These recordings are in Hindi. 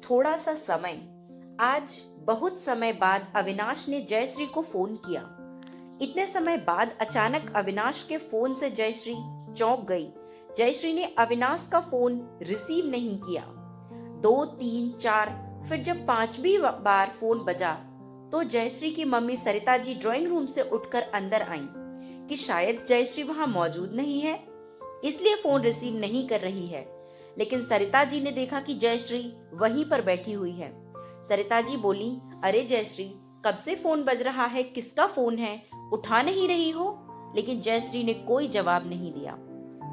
थोड़ा सा समय। आज बहुत समय बाद अविनाश ने जयश्री को फोन किया। इतने समय बाद अचानक अविनाश के फोन से जयश्री चौंक गई। जयश्री ने अविनाश का फोन रिसीव नहीं किया। 2, 3, 4, फिर जब 5वीं बार फोन बजा तो जयश्री की mummy Sarita ji drawing room से उठकर अंदर आईं कि शायद जयश्री वहां मौजूद नहीं है, इसलिए फोन रिसीव नहीं कर रही है। लेकिन सरिता जी ने देखा कि जयश्री वहीं पर बैठी हुई है। सरिता जी बोली, अरे जयश्री, कब से फोन बज रहा है, किसका फोन है, उठा नहीं रही हो? लेकिन जयश्री ने कोई जवाब नहीं दिया।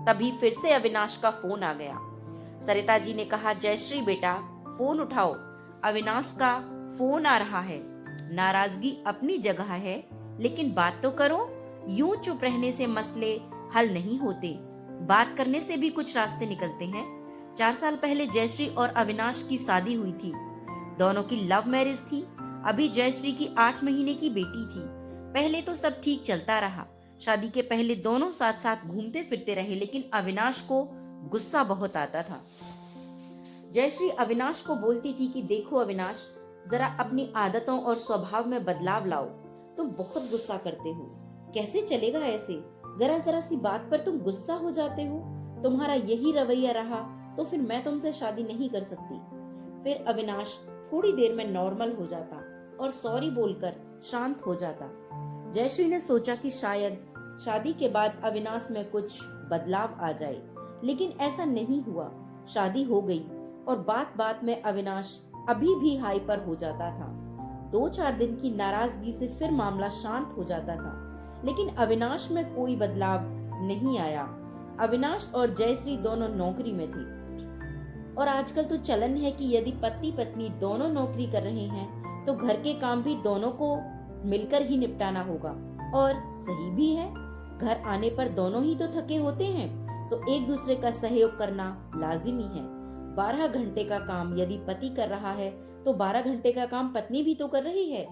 तभी फिर से अविनाश का फोन आ गया। सरिता जी ने कहा, जयश्री बेटा, फोन उठाओ, अविनाश का फोन आ रहा है। नाराजगी अपनी जगह है, लेकिन बात तो करो। यूं चुप रहने से मसले हल नहीं होते, बात करने से भी कुछ रास्ते निकलते हैं। 4 साल पहले जयश्री और अविनाश की शादी हुई थी। दोनों की लव मैरिज थी। अभी जयश्री की 8 महीने की बेटी थी। पहले तो सब ठीक चलता रहा। शादी के पहले दोनों साथ साथ घूमते फिरते रहे, लेकिन अविनाश को गुस्सा बहुत आता था। जयश्री अविनाश को बोलती थी कि देखो अविनाश, जरा अपनी आदतों और स्वभाव में बदलाव लाओ। तुम बहुत गुस्सा करते हो, कैसे चलेगा ऐसे? जरा जरा सी बात पर तुम गुस्सा हो जाते हो। तुम्हारा यही रवैया रहा तो फिर मैं तुमसे शादी नहीं कर सकती। फिर अविनाश थोड़ी देर में नॉर्मल हो जाता और सॉरी बोलकर शांत हो जाता। जयश्री ने सोचा कि शायद शादी के बाद अविनाश में कुछ बदलाव आ जाए, लेकिन ऐसा नहीं हुआ। शादी हो गई और बात बात में अविनाश अभी भी हाइपर हो जाता था। 2-4 दिन की नाराजगी से फिर मामला शांत हो जाता था, लेकिन अविनाश में कोई बदलाव नहीं आया। अविनाश और जयश्री दोनों नौकरी में थे और आजकल तो चलन है कि यदि पति पत्नी दोनों नौकरी कर रहे हैं तो घर के काम भी दोनों को मिलकर ही निपटाना होगा। और सही भी है, घर आने पर दोनों ही तो थके होते हैं, तो एक दूसरे का सहयोग करना लाजिमी है। 12 घंटे का काम यदि पति कर रहा है तो 12 घंटे का काम पत्नी भी तो कर रही है।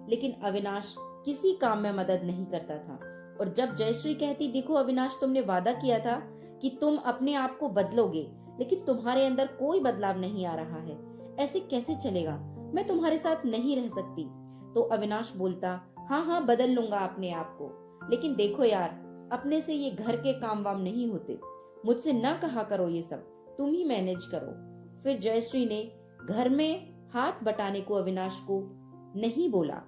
लेकिन अविनाश किसी काम में मदद नहीं करता था। और जब जयश्री कहती, देखो अविनाश, तुमने वादा किया था कि तुम अपने आप को बदलोगे, लेकिन तुम्हारे अंदर कोई बदलाव नहीं आ रहा है, ऐसे कैसे चलेगा? मैं तुम्हारे साथ नहीं रह सकती। तो अविनाश बोलता, हाँ हाँ, बदल लूंगा अपने आप को, लेकिन देखो यार, अपने से ये घर के काम वाम नहीं होते, मुझसे ना कहा करो ये सब, तुम ही मैनेज करो। फिर जयश्री ने घर में हाथ बटाने को अविनाश को नहीं बोला।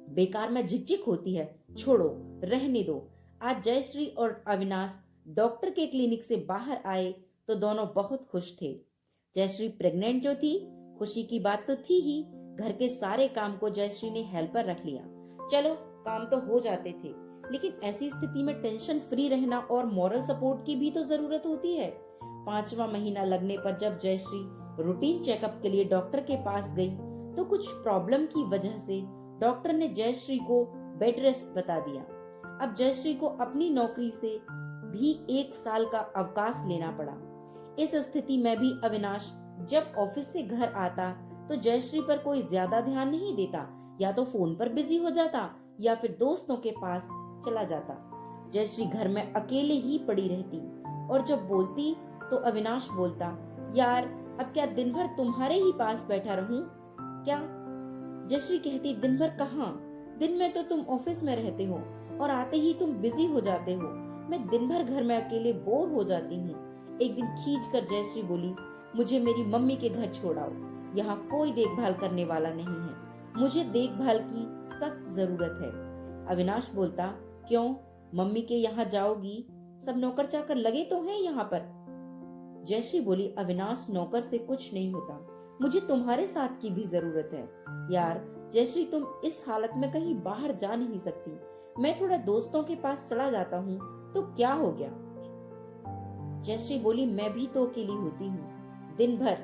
बेकार में झिकझिक होती है, छोड़ो, रहने दो। आज जयश्री और अविनाश डॉक्टर के क्लिनिक से बाहर आए तो दोनों बहुत खुश थे। जयश्री प्रेग्नेंट जो थी, खुशी की बात तो थी ही। घर के सारे काम को जयश्री ने हेल्पर रख लिया। चलो, काम तो हो जाते थे, लेकिन ऐसी स्थिति में टेंशन फ्री रहना और मॉरल सपोर्ट की भी तो जरूरत होती है। 5वां महीना लगने पर जब जयश्री रूटीन चेकअप के लिए डॉक्टर के पास गई तो कुछ प्रॉब्लम की वजह से डॉक्टर ने जयश्री को बेड रेस्ट बता दिया। अब जयश्री को अपनी नौकरी से भी 1 साल का अवकाश लेना पड़ा। इस स्थिति में भी अविनाश जब ऑफिस से घर आता तो जयश्री पर कोई ज्यादा ध्यान नहीं देता, या तो फोन पर बिजी हो जाता या फिर दोस्तों के पास चला जाता। जयश्री घर में अकेले ही पड़ी रहती और जब बोलती तो अविनाश बोलता, यार अब क्या दिन भर तुम्हारे ही पास बैठा रहूं क्या? जयश्री कहती, दिन भर कहाँ, दिन में तो तुम ऑफिस में रहते हो और आते ही तुम बिजी हो जाते हो। मैं दिन भर घर में अकेले बोर हो जाती हूँ। एक दिन खींच कर जयश्री बोली, मुझे मेरी मम्मी के घर छोड़ाओ, यहाँ कोई देखभाल करने वाला नहीं है, मुझे देखभाल की सख्त जरूरत है। अविनाश बोलता, क्यों, मम्मी के यहाँ जाओगी? सब नौकर चाकर लगे तो हैं यहाँ पर। जयश्री बोली, अविनाश, नौकर से कुछ नहीं होता, मुझे तुम्हारे साथ की भी जरूरत है। यार जयश्री, तुम इस हालत में कहीं बाहर जा नहीं सकती, मैं थोड़ा दोस्तों के पास चला जाता हूँ तो क्या हो गया? जयश्री बोली, मैं भी तो अकेली होती हूँ दिन भर।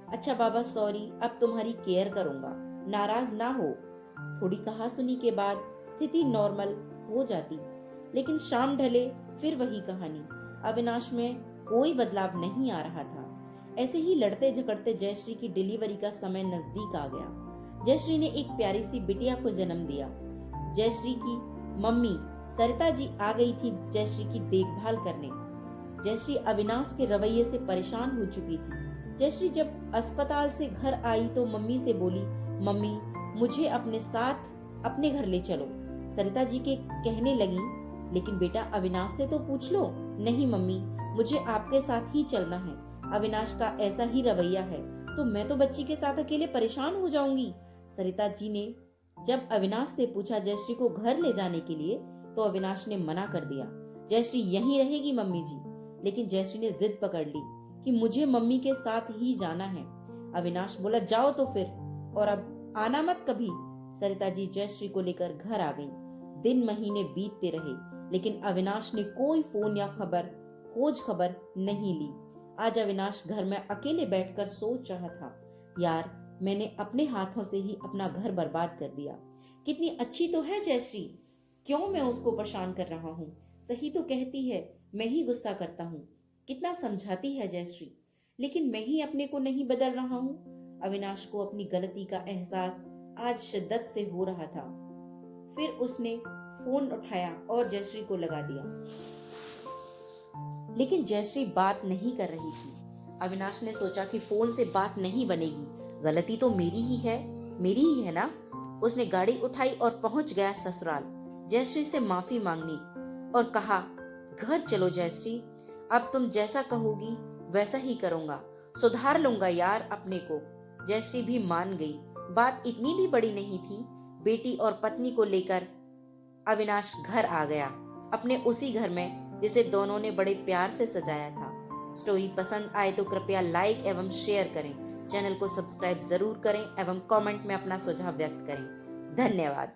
अच्छा बाबा, सॉरी, अब तुम्हारी केयर करूंगा, नाराज ना हो। थोड़ी कहा सुनी के बाद स्थिति नॉर्मल हो जाती, लेकिन शाम ढले फिर वही कहानी। अविनाश में कोई बदलाव नहीं आ रहा था। ऐसे ही लड़ते झगड़ते जयश्री की डिलीवरी का समय नजदीक आ गया। जयश्री ने एक प्यारी सी बिटिया को जन्म दिया। जयश्री की मम्मी सरिता जी आ गई थी जयश्री की देखभाल करने। जयश्री अविनाश के रवैये से परेशान हो चुकी थी। जयश्री जब अस्पताल से घर आई तो मम्मी से बोली, मम्मी मुझे अपने साथ अपने घर ले चलो। सरिता जी के कहने लगी, लेकिन बेटा अविनाश से तो पूछ लो। नहीं मम्मी, मुझे आपके साथ ही चलना है। अविनाश का ऐसा ही रवैया है तो मैं तो बच्ची के साथ अकेले परेशान हो जाऊंगी। सरिता जी ने जब अविनाश से पूछा जयश्री को घर ले जाने के लिए तो अविनाश ने मना कर दिया। जयश्री यहीं रहेगी मम्मी जी। लेकिन जयश्री ने जिद पकड़ ली कि मुझे मम्मी के साथ ही जाना है। अविनाश बोला, जाओ तो फिर, और अब आना मत कभी। सरिता जी जयश्री को लेकर घर आ गईं। दिन महीने बीतते रहे लेकिन अविनाश ने कोई फोन या खोज खबर नहीं ली। आज अविनाश घर में अकेले बैठकर सोच रहा था, यार मैंने अपने हाथों से ही अपना घर बर्बाद कर दिया। कितनी अच्छी तो है जयश्री, क्यों मैं उसको परेशान कर रहा हूँ। सही तो कहती है, मैं ही गुस्सा करता हूँ। कितना समझाती है जयश्री, लेकिन मैं ही अपने को नहीं बदल रहा हूँ। अविनाश को अपनी गलती का एहसास आज शिद्दत से हो रहा था। फिर उसने फोन उठाया और जयश्री को लगा दिया, लेकिन जयश्री बात नहीं कर रही थी। अविनाश ने सोचा कि फोन से बात नहीं बनेगी, गलती तो मेरी ही है ना। उसने गाड़ी उठाई और पहुंच गया ससुराल। जयश्री से माफी मांगनी और कहा, घर चलो जयश्री, अब तुम जैसा कहोगी वैसा ही करूंगा, सुधार लूंगा यार अपने को। जयश्री भी मान गई। बात इतनी भी बड़ी नहीं थी। बेटी और पत्नी को लेकर अविनाश घर आ गया, अपने उसी घर में जिसे दोनों ने बड़े प्यार से सजाया था। स्टोरी पसंद आए तो कृपया लाइक एवं शेयर करें, चैनल को सब्सक्राइब जरूर करें एवं कमेंट में अपना सुझाव व्यक्त करें। धन्यवाद।